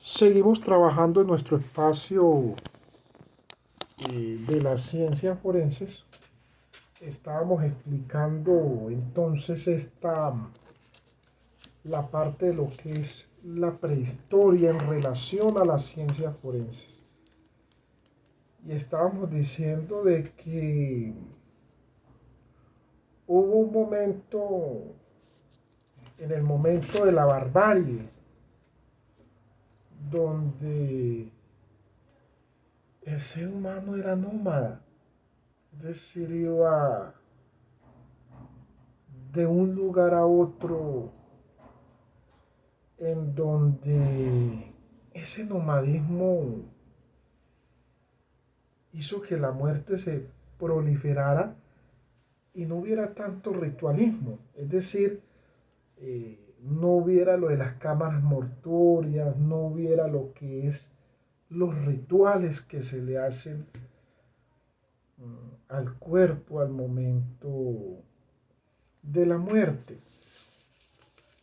Seguimos trabajando en nuestro espacio de las ciencias forenses. Estábamos explicando entonces la parte de lo que es la prehistoria en relación a las ciencias forenses. Y estábamos diciendo de que hubo un momento, en el momento de la barbarie, donde el ser humano era nómada, es decir, iba de un lugar a otro, en donde ese nomadismo hizo que la muerte se proliferara y no hubiera tanto ritualismo, es decir, no hubiera lo de las cámaras mortuorias, no hubiera lo que es los rituales que se le hacen al cuerpo al momento de la muerte.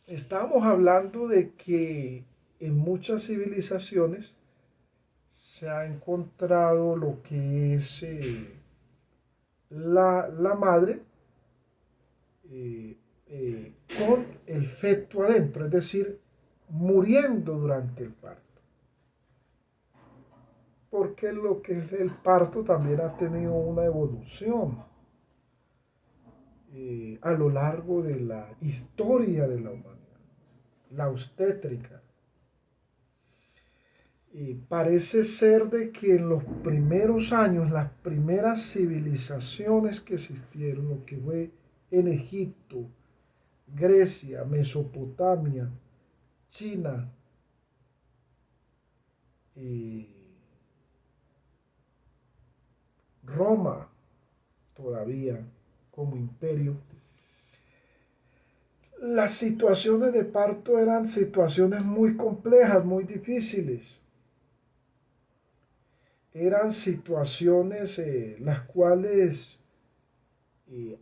Estamos hablando de que en muchas civilizaciones se ha encontrado lo que es la madre eh, con el feto adentro, es decir, muriendo durante el parto. Porque lo que es el parto también ha tenido una evolución a lo largo de la historia de la humanidad, la obstétrica. Parece ser de que en los primeros años, las primeras civilizaciones que existieron, lo que fue en Egipto, Grecia, Mesopotamia, China, eh, Roma, todavía como imperio, las situaciones de parto eran situaciones muy complejas, muy difíciles. Eran situaciones las cuales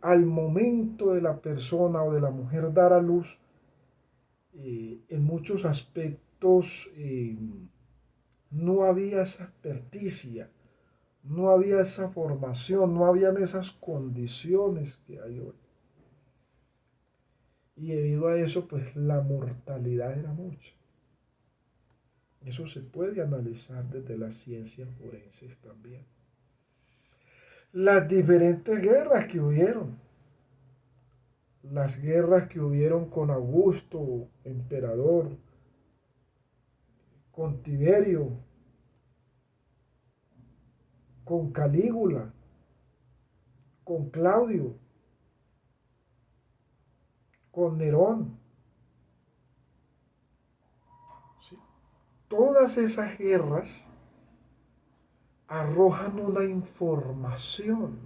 al momento de la persona o de la mujer dar a luz, en muchos aspectos no había esa experticia, no había esa formación, no habían esas condiciones que hay hoy. Y debido a eso, pues la mortalidad era mucha. Eso se puede analizar desde las ciencias forenses también. Las diferentes guerras que hubieron, las guerras que hubieron con Augusto, emperador, con Tiberio, con Calígula, con Claudio, con Nerón. ¿Sí? Todas esas guerras arrojan una información,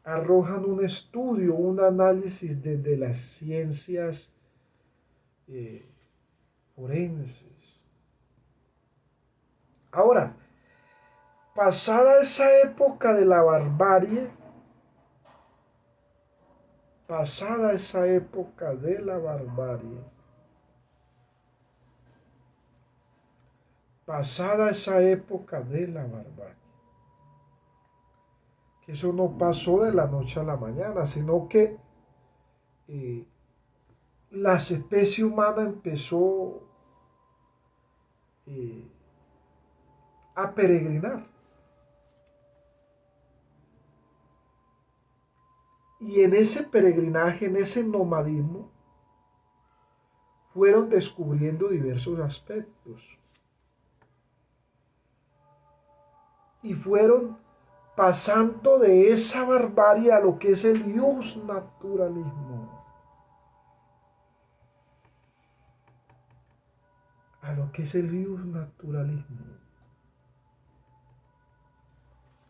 arrojan un estudio, un análisis desde las ciencias eh, forenses. Ahora, pasada esa época de la barbarie, pasada esa época de la barbarie, pasada esa época de la barbarie, que eso no pasó de la noche a la mañana, sino que eh, la especie humana empezó eh, a peregrinar. Y en ese peregrinaje, en ese nomadismo, fueron descubriendo diversos aspectos. Y fueron pasando de esa barbarie a lo que es el naturalismo. A lo que es el naturalismo.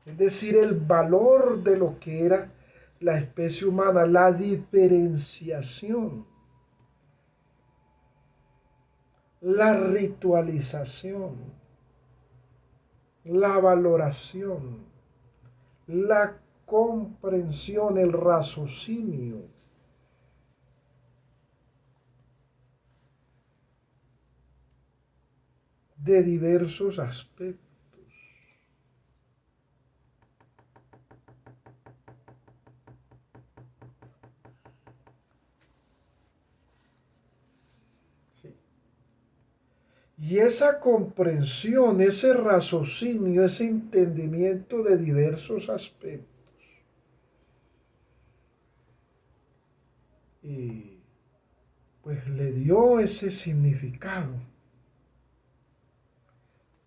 Es decir, el valor de lo que era la especie humana, la diferenciación, la ritualización, la valoración, la comprensión, el raciocinio. de diversos aspectos. Sí. Y esa comprensión, ese raciocinio, ese entendimiento de diversos aspectos, pues le dio ese significado,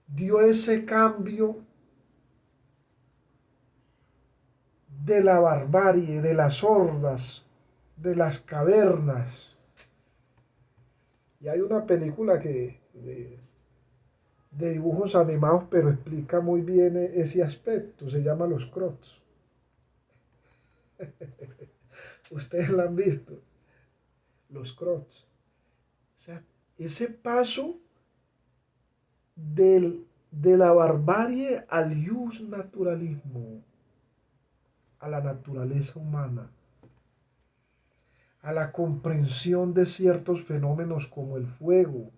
dio ese cambio de la barbarie, de las hordas, de las cavernas. Y hay una película de dibujos animados, pero explica muy bien ese aspecto, se llama Los Crocs. Ustedes la han visto, Los Crocs. O sea, ese paso de la barbarie al ius naturalismo, a la naturaleza humana, a la comprensión de ciertos fenómenos como el fuego,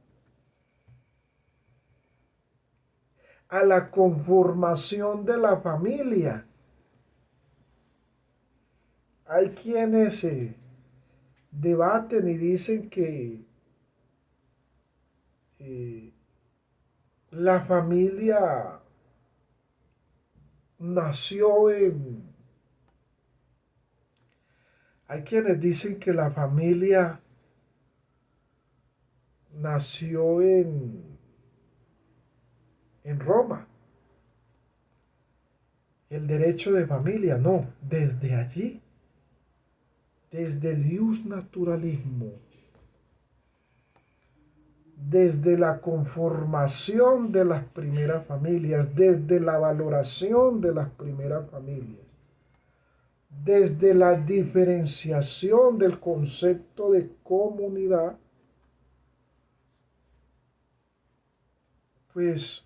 a la conformación de la familia. Hay quienes debaten y dicen que eh, la familia nació en... Hay quienes dicen que la familia nació en Roma. El derecho de familia, no, desde allí, desde el ius naturalismo, desde la conformación de las primeras familias, desde la valoración de las primeras familias, desde la diferenciación del concepto de comunidad, pues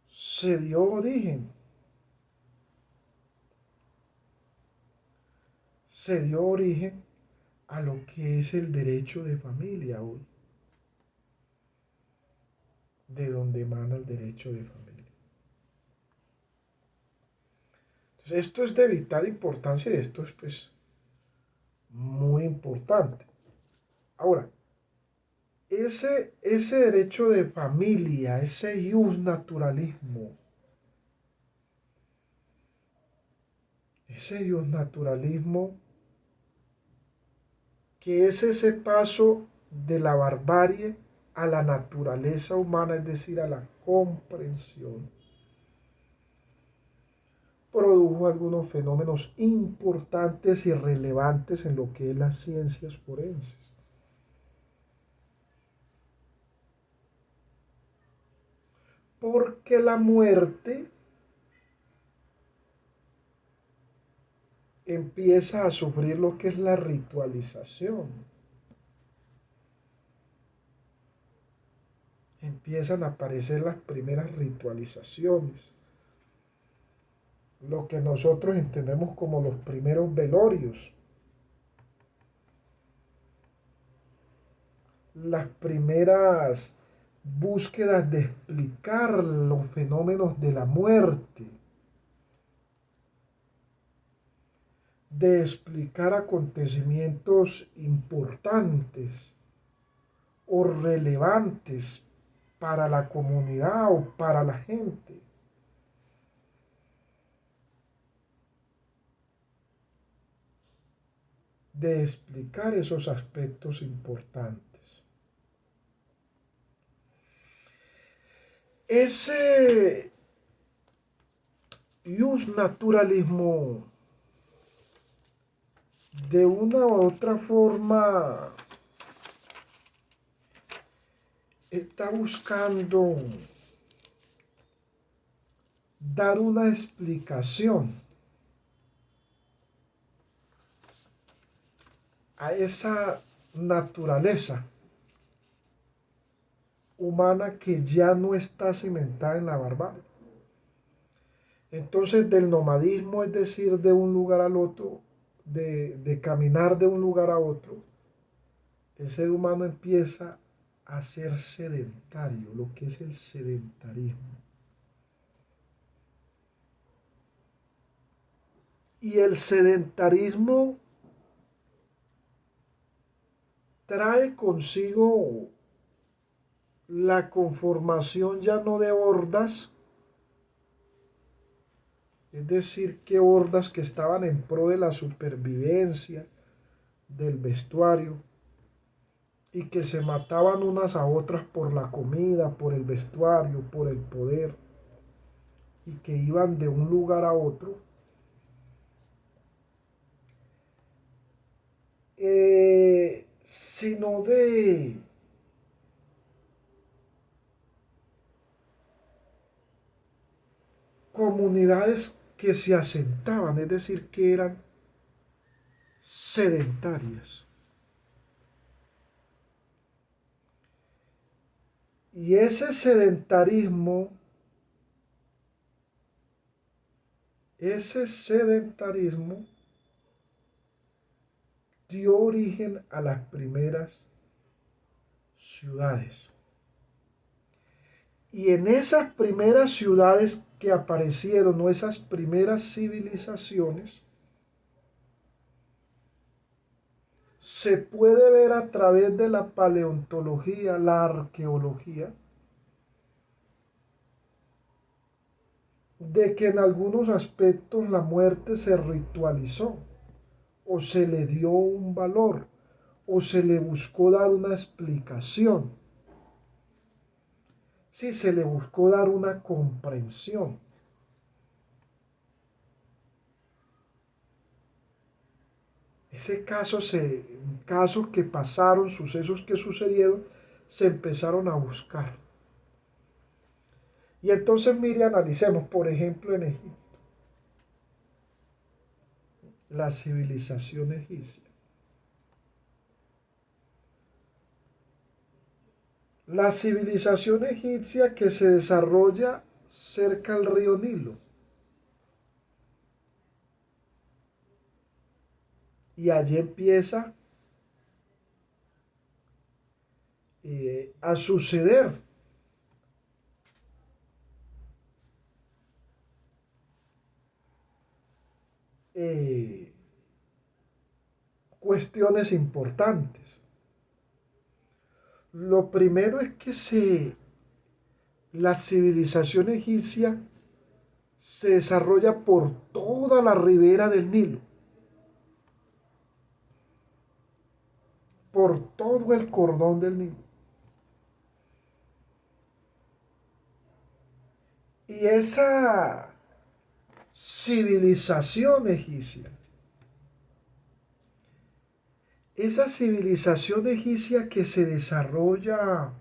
se dio origen, se dio origen a lo que es el derecho de familia hoy, de donde emana el derecho de familia. Entonces, esto es de vital importancia y esto es pues muy importante. Ahora, ese derecho de familia, ese ius naturalismo, ese ius naturalismo que es ese paso de la barbarie a la naturaleza humana, es decir, a la comprensión, produjo algunos fenómenos importantes y relevantes en lo que es las ciencias forenses. Porque la muerte empieza a sufrir lo que es la ritualización. Empiezan a aparecer las primeras ritualizaciones, lo que nosotros entendemos como los primeros velorios, las primeras búsquedas de explicar los fenómenos de la muerte, de explicar acontecimientos importantes o relevantes para la comunidad o para la gente. De explicar esos aspectos importantes. Ese ius naturalismo de una u otra forma está buscando dar una explicación a esa naturaleza humana que ya no está cimentada en la barbarie. Entonces del nomadismo, es decir, de un lugar al otro, de caminar de un lugar a otro, el ser humano empieza a ser sedentario, lo que es el sedentarismo. Y el sedentarismo trae consigo la conformación ya no de hordas, es decir, que hordas que estaban en pro de la supervivencia, del vestuario, y que se mataban unas a otras por la comida, por el vestuario, por el poder, y que iban de un lugar a otro, sino de comunidades que se asentaban, es decir, que eran sedentarias. Y ese sedentarismo dio origen a las primeras ciudades. Y en esas primeras ciudades que aparecieron, o esas primeras civilizaciones, se puede ver a través de la paleontología, la arqueología, de que en algunos aspectos la muerte se ritualizó, o se le dio un valor, o se le buscó dar una explicación. Sí, se le buscó dar una comprensión. Casos que pasaron, sucesos que sucedieron, se empezaron a buscar. Y entonces, mire, analicemos, por ejemplo, en Egipto, la civilización egipcia. La civilización egipcia que se desarrolla cerca al río Nilo. Y allí empieza a suceder eh, cuestiones importantes. Lo primero es que la civilización egipcia se desarrolla por toda la ribera del Nilo, por todo el cordón del Nilo. Y civilización egipcia, esa civilización egipcia que se desarrolla,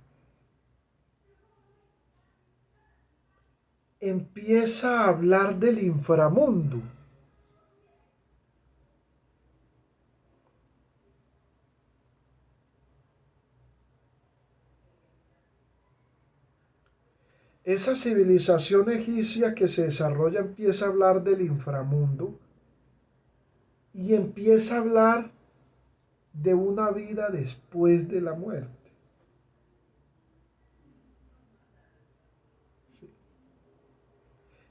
empieza a hablar del inframundo. Esa civilización egipcia que se desarrolla empieza a hablar del inframundo y empieza a hablar de una vida después de la muerte. Sí.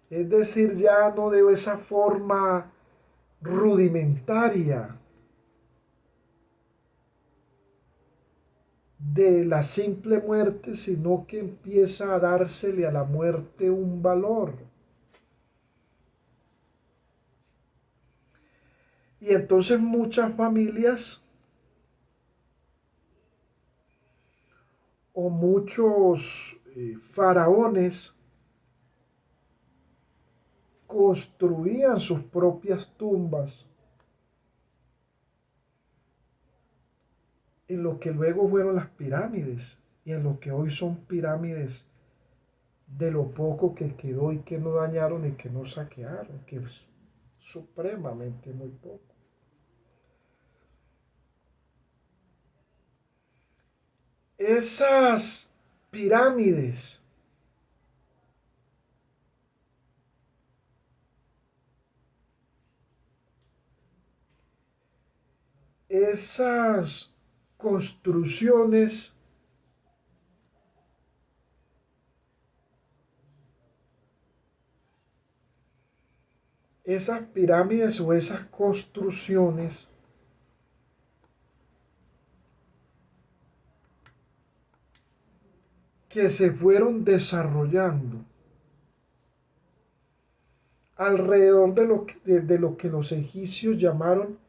Es decir, ya no de esa forma rudimentaria de la simple muerte, sino que empieza a dársele a la muerte un valor. Y entonces muchas familias o muchos faraones construían sus propias tumbas en lo que luego fueron las pirámides y en lo que hoy son pirámides, de lo poco que quedó y que no dañaron y que no saquearon, que es supremamente muy poco. Esas pirámides, esas construcciones esas pirámides o esas construcciones que se fueron desarrollando alrededor de lo que los egipcios llamaron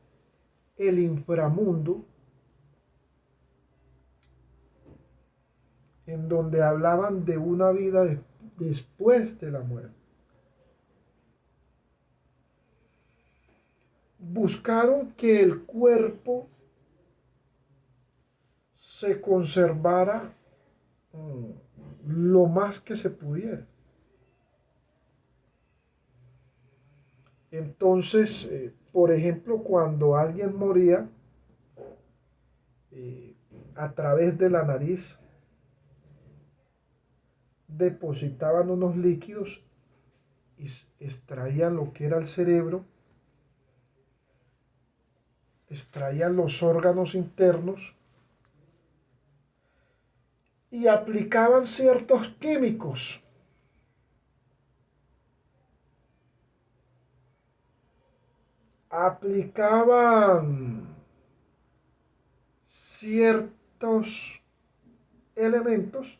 el inframundo, en donde hablaban de una vida después de la muerte. Buscaron que el cuerpo se conservara lo más que se pudiera. Entonces, por ejemplo, cuando alguien moría, a través de la nariz depositaban unos líquidos y extraían lo que era el cerebro, extraían los órganos internos y aplicaban ciertos químicos. Aplicaban ciertos elementos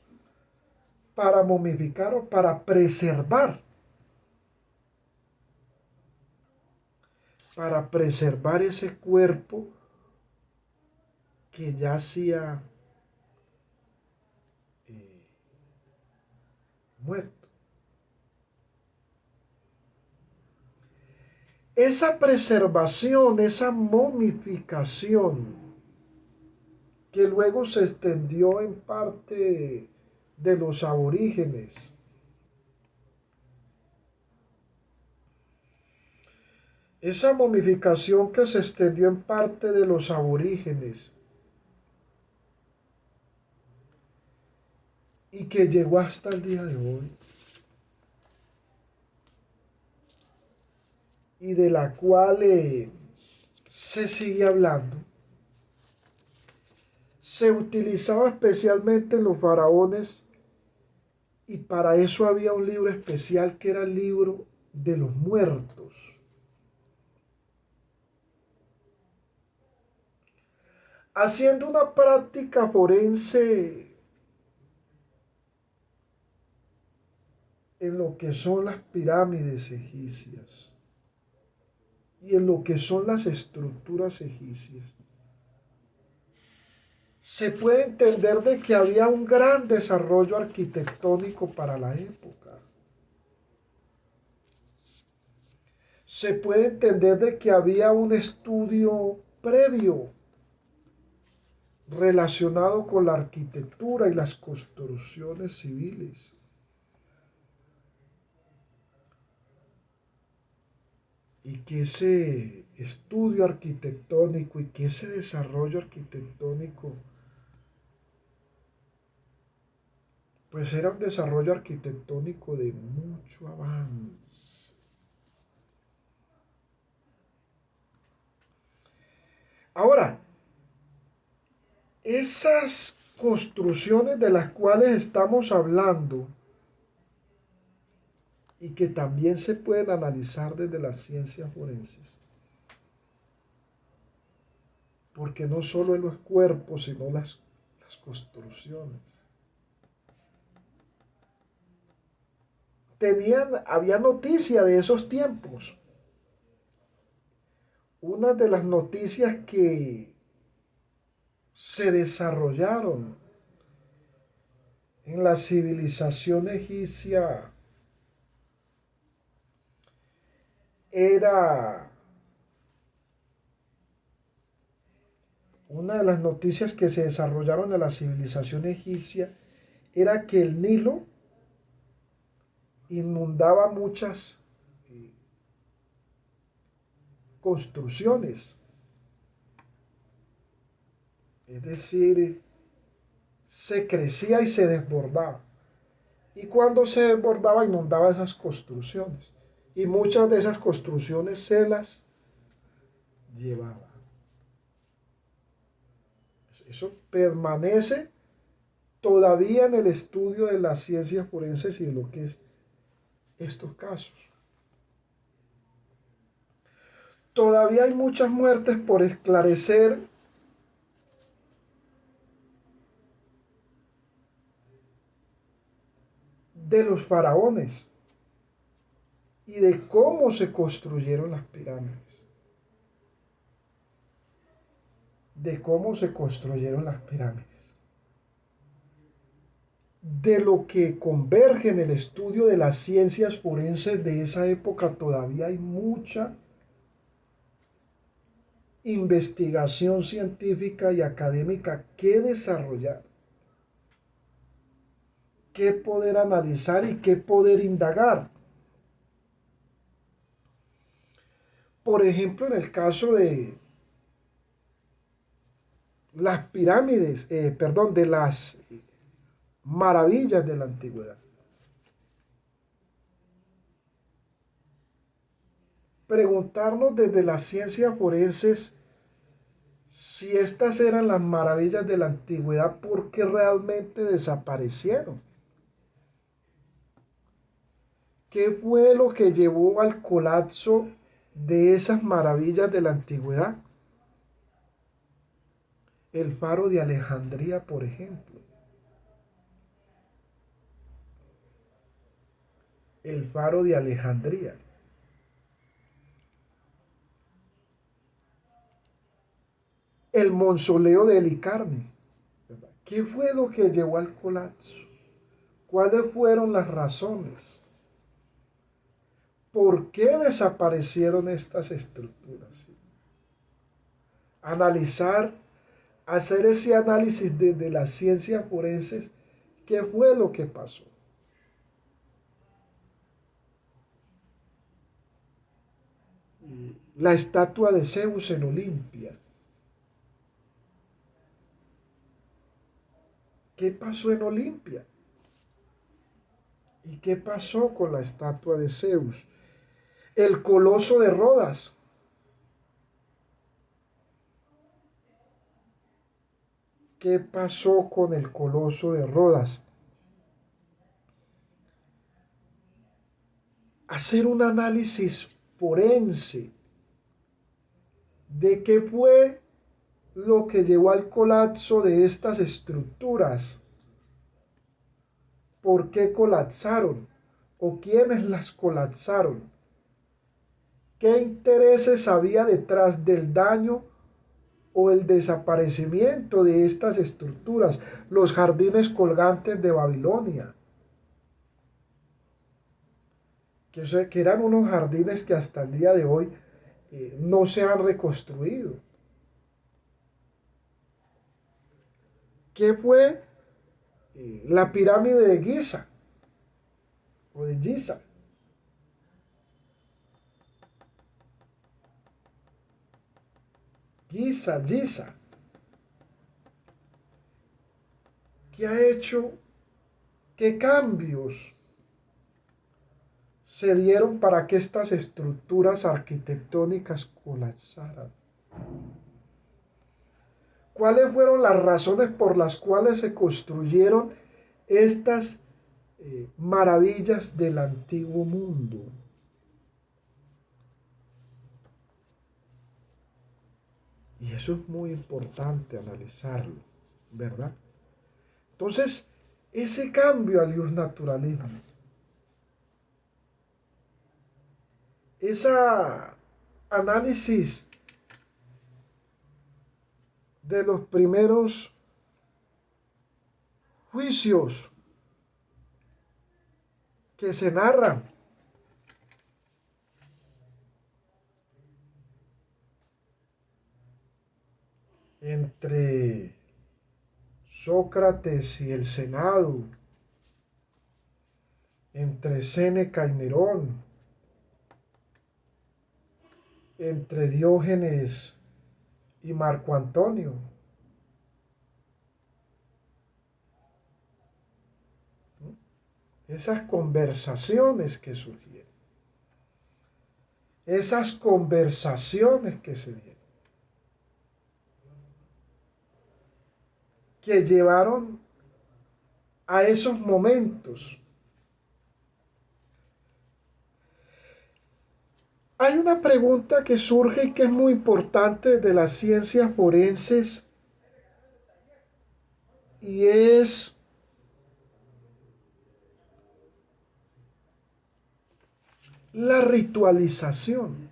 para momificar o para preservar ese cuerpo que yacía muerto. Esa preservación, esa momificación, que luego se extendió en parte de los aborígenes, esa momificación que se extendió en parte de los aborígenes y que llegó hasta el día de hoy, y de la cual se sigue hablando, se utilizaba especialmente en los faraones, y para eso había un libro especial que era el libro de los muertos. Haciendo una práctica forense en lo que son las pirámides egipcias y en lo que son las estructuras egipcias, se puede entender de que había un gran desarrollo arquitectónico para la época. Se puede entender de que había un estudio previo relacionado con la arquitectura y las construcciones civiles. Y que ese estudio arquitectónico y que ese desarrollo arquitectónico, pues era un desarrollo arquitectónico de mucho avance. Ahora, esas construcciones de las cuales estamos hablando y que también se pueden analizar desde las ciencias forenses, porque no solo en los cuerpos, sino las construcciones. Había noticia de esos tiempos. Una de las noticias que se desarrollaron en la civilización egipcia era una de las noticias que se desarrollaron en la civilización egipcia era que el Nilo inundaba muchas construcciones. Es decir, se crecía y se desbordaba. Y cuando se desbordaba, inundaba esas construcciones. Y muchas de esas construcciones se las llevaba. Eso permanece todavía en el estudio de las ciencias forenses y de lo que es estos casos. todavía hay muchas muertes por esclarecer de los faraones y de cómo se construyeron las pirámides. De cómo se construyeron las pirámides. De lo que converge en el estudio de las ciencias forenses de esa época, todavía hay mucha investigación científica y académica que desarrollar, que poder analizar y que poder indagar. Por ejemplo, en el caso de las pirámides, de las maravillas de la antigüedad. Preguntarnos desde las ciencias forenses si estas eran las maravillas de la antigüedad, ¿por qué realmente desaparecieron? ¿Qué fue lo que llevó al colapso de esas maravillas de la antigüedad? El faro de Alejandría, por ejemplo. El faro de Alejandría. El mausoleo de Helicarne. ¿Qué fue lo que llevó al colapso? ¿Cuáles fueron las razones? ¿Por qué desaparecieron estas estructuras? Analizar, hacer ese análisis desde las ciencias forenses, ¿qué fue lo que pasó? La estatua de Zeus en Olimpia. ¿Qué pasó en Olimpia? ¿Y qué pasó con la estatua de Zeus? El coloso de Rodas. ¿Qué pasó con el coloso de Rodas? Hacer un análisis forense de qué fue lo que llevó al colapso de estas estructuras. ¿Por qué colapsaron? ¿O quiénes las colapsaron? ¿Qué intereses había detrás del daño o el desaparecimiento de estas estructuras? Los jardines colgantes de Babilonia, que eran unos jardines que hasta el día de hoy no se han reconstruido. ¿Qué fue la pirámide de Giza o de Giza? Giza. ¿Qué ha hecho? ¿Qué cambios se dieron para que estas estructuras arquitectónicas colapsaran? ¿Cuáles fueron las razones por las cuales se construyeron estas maravillas del antiguo mundo? Y eso es muy importante analizarlo, ¿verdad? Entonces, ese cambio al naturalismo, ese análisis de los primeros juicios que se narran entre Sócrates y el Senado, entre Séneca y Nerón, entre Diógenes y Marco Antonio. Esas conversaciones que surgieron, esas conversaciones que se dieron, que llevaron a esos momentos. Hay una pregunta que surge y que es muy importante de las ciencias forenses y es la ritualización,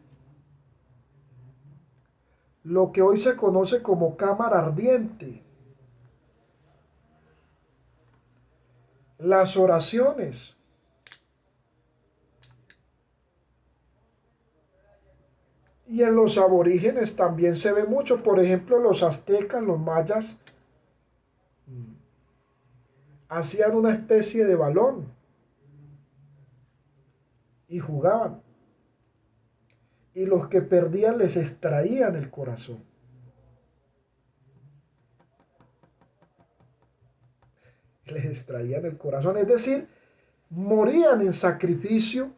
lo que hoy se conoce como cámara ardiente, las oraciones. Y en los aborígenes también se ve mucho, por ejemplo, los aztecas, los mayas, hacían una especie de balón y jugaban. Y los que perdían les extraían el corazón. Les extraían el corazón, es decir, morían en sacrificio,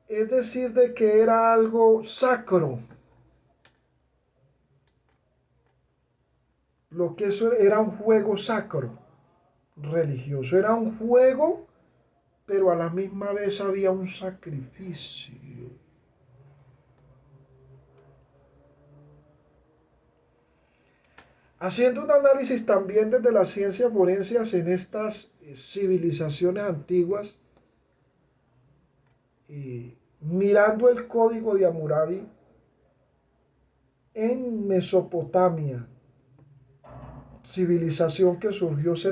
es decir, de que era algo sacro. Lo que eso era un juego sacro, religioso, era un juego, pero a la misma vez había un sacrificio. Haciendo un análisis también desde las ciencias forenses en estas civilizaciones antiguas, mirando el código de Hammurabi en Mesopotamia, civilización que surgió cerca